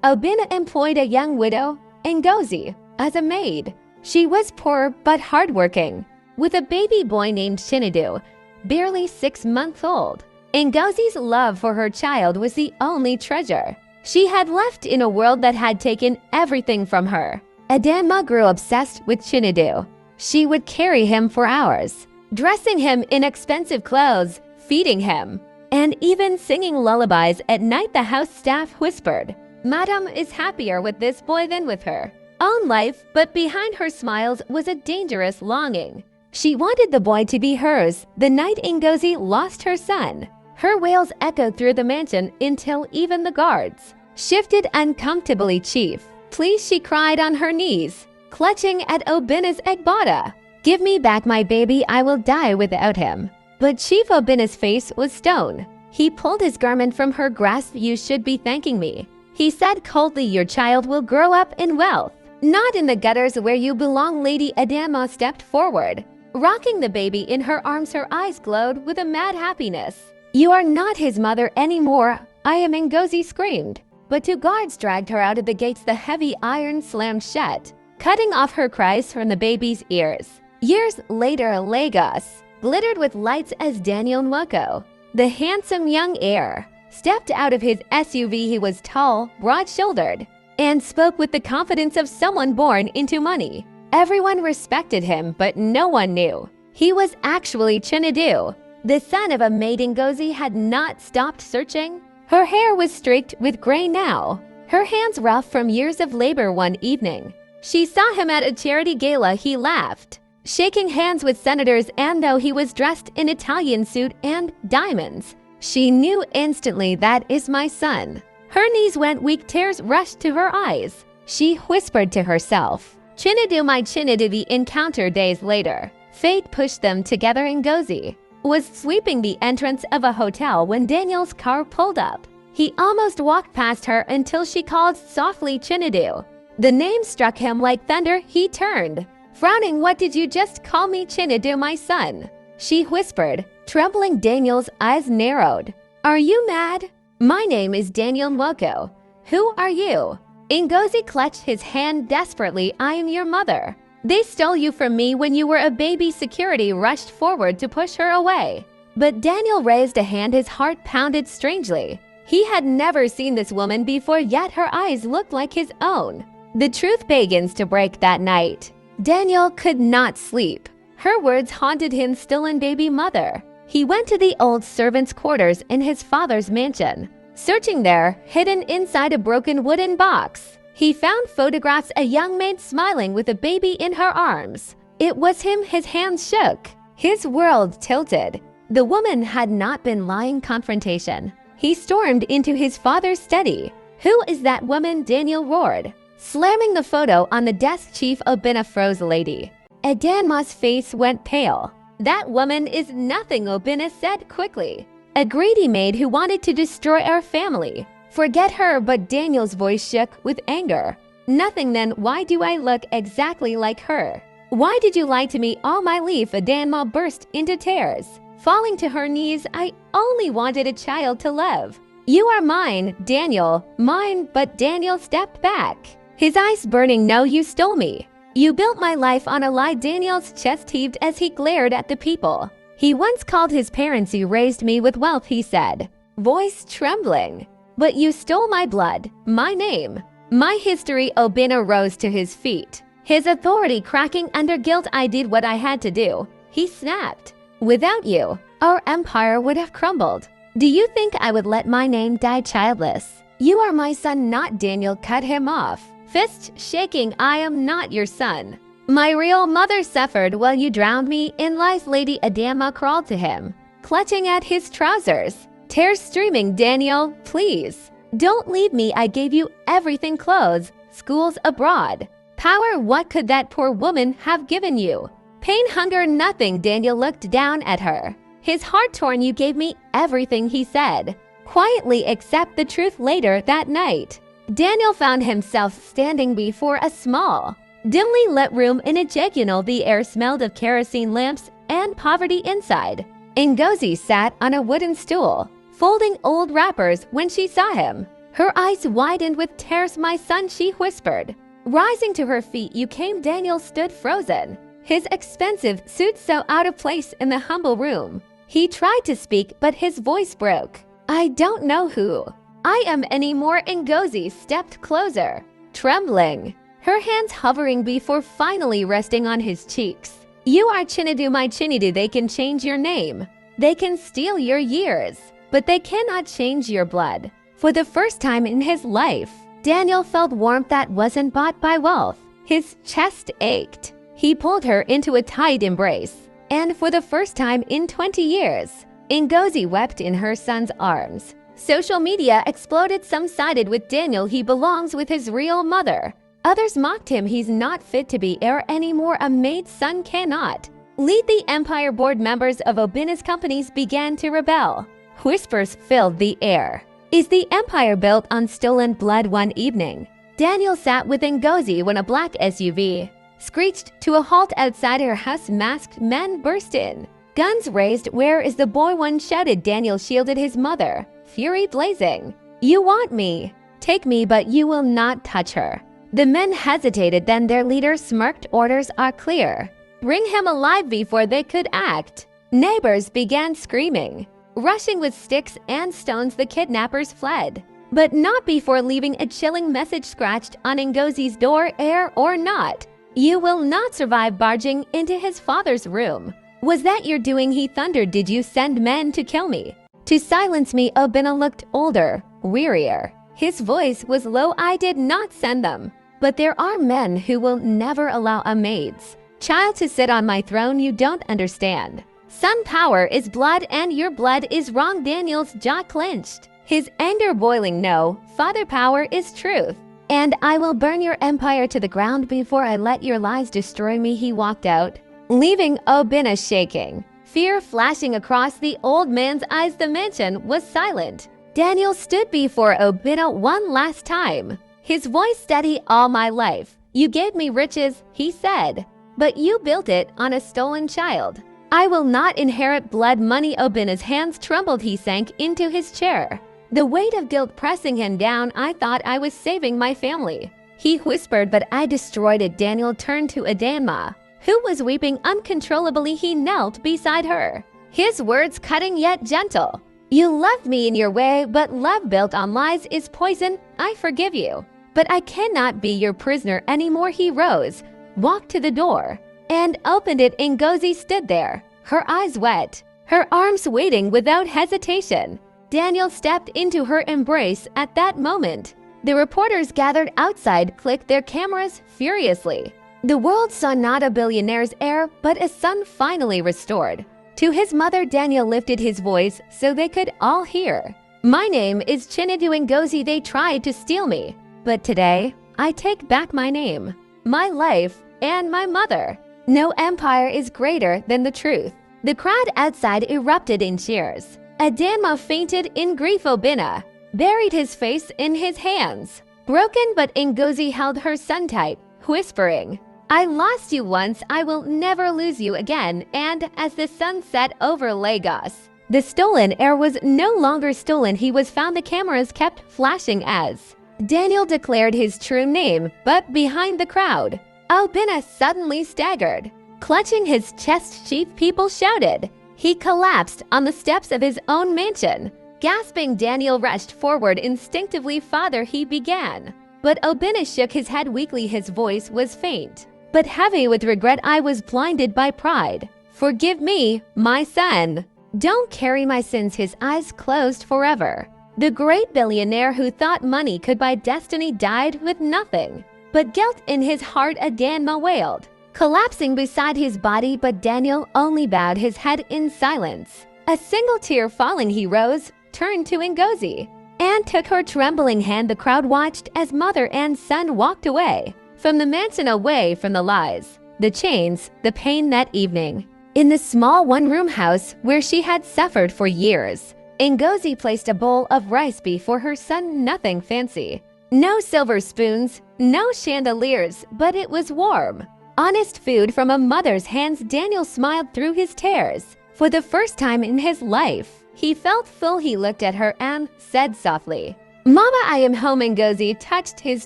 Obina employed a young widow, Ngozi, as a maid. She was poor but hardworking, with a baby boy named Chinedu, barely 6 months old. Ngozi's love for her child was the only treasure she had left in a world that had taken everything from her. Adamma grew obsessed with Chinedu. She would carry him for hours, dressing him in expensive clothes, feeding him, and even singing lullabies at night. The house staff whispered, "Madam is happier with this boy than with her own life," but behind her smiles was a dangerous longing. She wanted the boy to be hers the night Ngozi lost her son. Her wails echoed through the mansion until even the guards shifted uncomfortably. "Chief, please," she cried on her knees, clutching at Obina's egbata. "Give me back my baby, I will die without him." But Chief Obina's face was stone. He pulled his garment from her grasp. "You should be thanking me," he said coldly. "Your child will grow up in wealth, not in the gutters where you belong." Lady Adamma stepped forward, rocking the baby in her arms. Her eyes glowed with a mad happiness. "You are not his mother anymore, I am." Ngozi screamed, but 2 guards dragged her out of the gates. The heavy iron slammed shut, cutting off her cries from the baby's ears. Years later, Lagos glittered with lights as Daniel Nwoko, the handsome young heir, stepped out of his SUV. He was tall, broad-shouldered, and spoke with the confidence of someone born into money. Everyone respected him, but no one knew he was actually Chinedu, the son of a maid. Ngozi had not stopped searching. Her hair was streaked with gray now, her hands rough from years of labor. One evening, she saw him at a charity gala. He laughed, shaking hands with senators, and though he was dressed in Italian suit and diamonds, she knew instantly, "That is my son." Her knees went weak, tears rushed to her eyes. She whispered to herself, "Chinedu, my Chinedu." The encounter days later, fate pushed them together. Ngozi was sweeping the entrance of a hotel when Daniel's car pulled up. He almost walked past her until she called softly, "Chinedu." The name struck him like thunder. He turned, frowning. "What did you just call me?" "Chinedu, my son," she whispered, trembling. Daniel's eyes narrowed. "Are you mad? My name is Daniel Nwoko. Who are you?" Ngozi clutched his hand desperately. "I am your mother. They stole you from me when you were a baby." Security rushed forward to push her away, but Daniel raised a hand. His heart pounded strangely. He had never seen this woman before, yet her eyes looked like his own. The truth begins to break that night. Daniel could not sleep. Her words haunted him. Still in baby mother. He went to the old servants' quarters in his father's mansion. Searching there, hidden inside a broken wooden box, he found photographs. A young maid smiling with a baby in her arms. It was him. His hands shook. His world tilted. The woman had not been lying. Confrontation. He stormed into his father's study. "Who is that woman?" Daniel roared, slamming the photo on the desk. Chief Obina froze. Lady Adamma's face went pale. "That woman is nothing," Obina said quickly. "A greedy maid who wanted to destroy our family. Forget her." But Daniel's voice shook with anger. "Nothing then. Why do I look exactly like her? Why did you lie to me all my life?" Adamma burst into tears, falling to her knees. "I only wanted a child to love. You are mine, Daniel, mine." But Daniel stepped back, his eyes burning. "No, you stole me. You built my life on a lie." Daniel's chest heaved as he glared at the people he once called his parents. "You raised me with wealth," he said, voice trembling. "But you stole my blood, my name, my history." Obina rose to his feet, his authority cracking under guilt. "I did what I had to do," he snapped. "Without you, our empire would have crumbled. Do you think I would let my name die childless? You are my son, not." Daniel cut him off, fists shaking. "I am not your son. My real mother suffered while you drowned me in life." Lady Adamma crawled to him, clutching at his trousers, tears streaming. "Daniel, please, don't leave me. I gave you everything: clothes, schools abroad, power. What could that poor woman have given you? Pain, hunger, nothing." Daniel looked down at her, his heart torn. "You gave me everything," he said quietly, "except the truth." Later that night, Daniel found himself standing before a small, dimly lit room in a jegunal. The air smelled of kerosene lamps and poverty inside. Ngozi sat on a wooden stool, folding old wrappers. When she saw him, Her eyes widened with tears. "My son," she whispered. Rising to her feet, Daniel stood frozen, his expensive suit so out of place in the humble room. He tried to speak, but his voice broke. "I don't know who I am anymore." Ngozi stepped closer, trembling, her hands hovering before finally resting on his cheeks. "You are Chinedu, my Chinedu. They can change your name. They can steal your years, but they cannot change your blood." For the first time in his life, Daniel felt warmth that wasn't bought by wealth. His chest ached. He pulled her into a tight embrace, and for the first time in 20 years, Ngozi wept in her son's arms. Social media exploded. Some sided with Daniel. He belongs with his real mother. Others mocked him. He's not fit to be heir anymore. A maid's son cannot lead the empire. Board members of Obina's companies began to rebel. Whispers filled the air. Is the empire built on stolen blood? One evening, Daniel sat with Ngozi when a black SUV screeched to a halt outside her house. Masked men burst in, guns raised. "Where is the boy?" one shouted. Daniel shielded his mother, fury blazing. "You want me? Take me, but you will not touch her." The men hesitated, then their leader smirked. "Orders are clear. Bring him alive." Before they could act, neighbors began screaming. Rushing with sticks and stones, the kidnappers fled. But not before leaving a chilling message scratched on Ngozi's door. "Heir or not, you will not survive barging into his father's room." "Was that your doing?" he thundered. "Did you send men to kill me, to silence me?" Obina looked older, wearier. His voice was low. "I did not send them. But there are men who will never allow a maid's child to sit on my throne. You don't understand. Son power is blood, and your blood is wrong." Daniel's jaw clenched, his anger boiling. "No, father power is truth, and I will burn your empire to the ground before I let your lies destroy me." He walked out, leaving Obina shaking, fear flashing across the old man's eyes. The mansion was silent. Daniel stood before Obina one last time, his voice steady. "All my life, you gave me riches," he said, "but you built it on a stolen child. I will not inherit blood money." Obina's hands trembled. He sank into his chair, the weight of guilt pressing him down. "I thought I was saving my family," he whispered, "but I destroyed it." Daniel turned to Adanma, who was weeping uncontrollably. He knelt beside her, his words cutting yet gentle. "You loved me in your way, but love built on lies is poison. I forgive you, but I cannot be your prisoner anymore." He rose, walked to the door, and opened it. Ngozi stood there, her eyes wet, her arms waiting without hesitation. Daniel stepped into her embrace. At that moment, the reporters gathered outside clicked their cameras furiously. The world saw not a billionaire's heir, but a son finally restored. To his mother, Daniel lifted his voice so they could all hear. "My name is Chinedu Ngozi. They tried to steal me, but today I take back my name, my life, and my mother. No empire is greater than the truth." The crowd outside erupted in cheers. Adanma fainted in grief. Obina buried his face in his hands, broken, but Ngozi held her son tight, whispering, "I lost you once, I will never lose you again." And as the sun set over Lagos, the stolen heir was no longer stolen. He was found. The cameras kept flashing as Daniel declared his true name, but behind the crowd, Obina suddenly staggered. Clutching his chest sheath, people shouted. He collapsed on the steps of his own mansion. Gasping, Daniel rushed forward instinctively. "Father," he began. But Obina shook his head weakly. His voice was faint, but heavy with regret. "I was blinded by pride. Forgive me, my son. Don't carry my sins." His eyes closed forever. The great billionaire who thought money could buy destiny died with nothing but guilt in his heart. Adanma wailed, collapsing beside his body, but Daniel only bowed his head in silence. A single tear falling, he rose, turned to Ngozi, and took her trembling hand. The crowd watched as mother and son walked away from the mansion, away from the lies, the chains, the pain. That evening, in the small one-room house where she had suffered for years, Ngozi placed a bowl of rice before her son. Nothing fancy, no silver spoons, no chandeliers, but it was warm, honest food from a mother's hands. Daniel smiled through his tears. For the first time in his life, he felt full. He looked at her and said softly, Mama, I am home. Ngozi touched his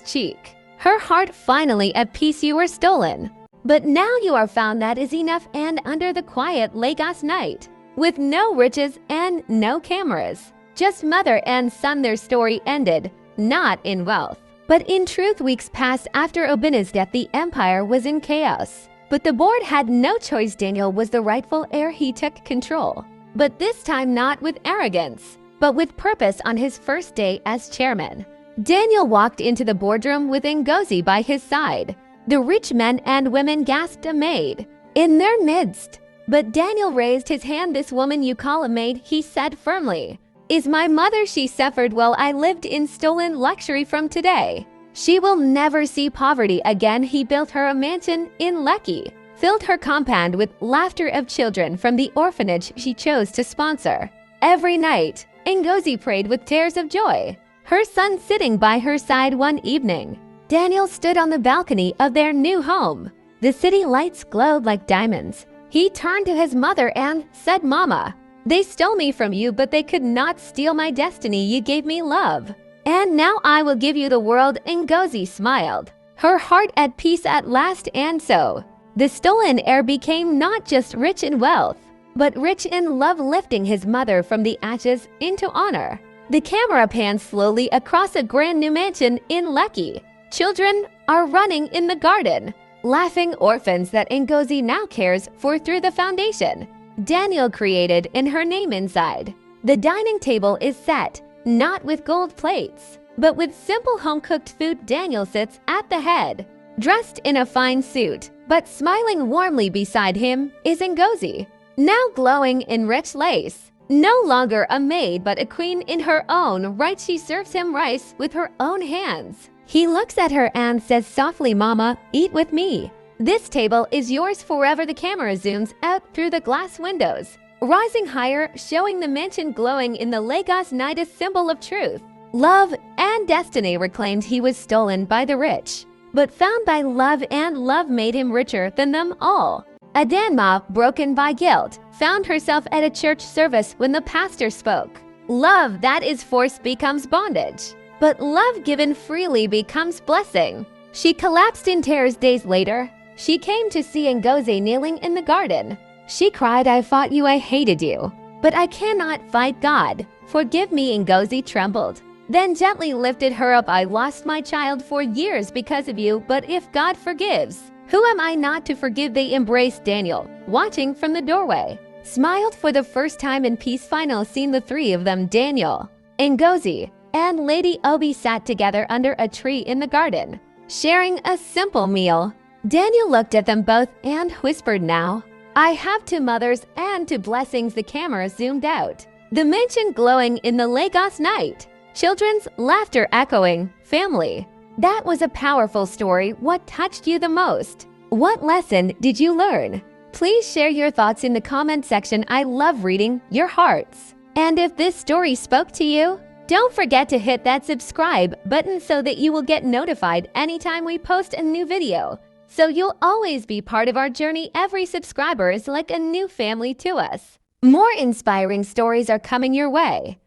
cheek. Her heart finally at peace. You were stolen. But now you are found. That is enough. And under the quiet Lagos night, with no riches and no cameras, just mother and son, their story ended, not in wealth, but in truth. Weeks passed after Obina's death. The empire was in chaos. But the board had no choice. Daniel was the rightful heir. He took control. But this time not with arrogance, but with purpose. On his first day as chairman, Daniel walked into the boardroom with Ngozi by his side. The rich men and women gasped. A maid in their midst. But Daniel raised his hand. This woman you call a maid, he said firmly, is my mother. She suffered while I lived in stolen luxury. From today, she will never see poverty again. He built her a mansion in Lekki, filled her compound with laughter of children from the orphanage she chose to sponsor. Every night, Ngozi prayed with tears of joy, her son sitting by her side. One evening, Daniel stood on the balcony of their new home. The city lights glowed like diamonds. He turned to his mother and said, Mama, they stole me from you, but they could not steal my destiny. You gave me love, and now I will give you the world. Ngozi smiled, her heart at peace at last. And so, the stolen heir became not just rich in wealth, but rich in love, lifting his mother from the ashes into honor. The camera pans slowly across a grand new mansion in Lekki. Children are running in the garden, laughing. Orphans that Ngozi now cares for through the foundation Daniel created in her name. Inside, the dining table is set, not with gold plates, but with simple home-cooked food. Daniel sits at the head, dressed in a fine suit, but smiling warmly. Beside him is Ngozi, now glowing in rich lace. No longer a maid, but a queen in her own right. She serves him rice with her own hands. He looks at her and says softly, Mama, eat with me. This table is yours forever. The camera zooms out through the glass windows, rising higher, showing the mansion glowing in the Lagos night, a symbol of truth, love, and destiny. Reclaimed, he was stolen by the rich, but found by love, and love made him richer than them all. Adanma, broken by guilt, found herself at a church service when the pastor spoke. Love that is forced becomes bondage, but love given freely becomes blessing. She collapsed in tears. Days later, she came to see Ngozi kneeling in the garden. She cried, I fought you, I hated you, but I cannot fight God. Forgive me. Ngozi trembled, then gently lifted her up. I lost my child for years because of you, but if God forgives, who am I not to forgive? They embraced. Daniel, watching from the doorway, smiled for the first time in peace. Final scene, the three of them, Daniel, Ngozi, and Lady Obi, sat together under a tree in the garden, sharing a simple meal. Daniel looked at them both and whispered, now I have two mothers and two blessings. The camera zoomed out, the mansion glowing in the Lagos night, children's laughter echoing. Family, that was a powerful story. What touched you the most? What lesson did you learn? Please share your thoughts in the comment section. I love reading your hearts. And if this story spoke to you, don't forget to hit that subscribe button so that you will get notified anytime we post a new video, so you'll always be part of our journey. Every subscriber is like a new family to us. More inspiring stories are coming your way.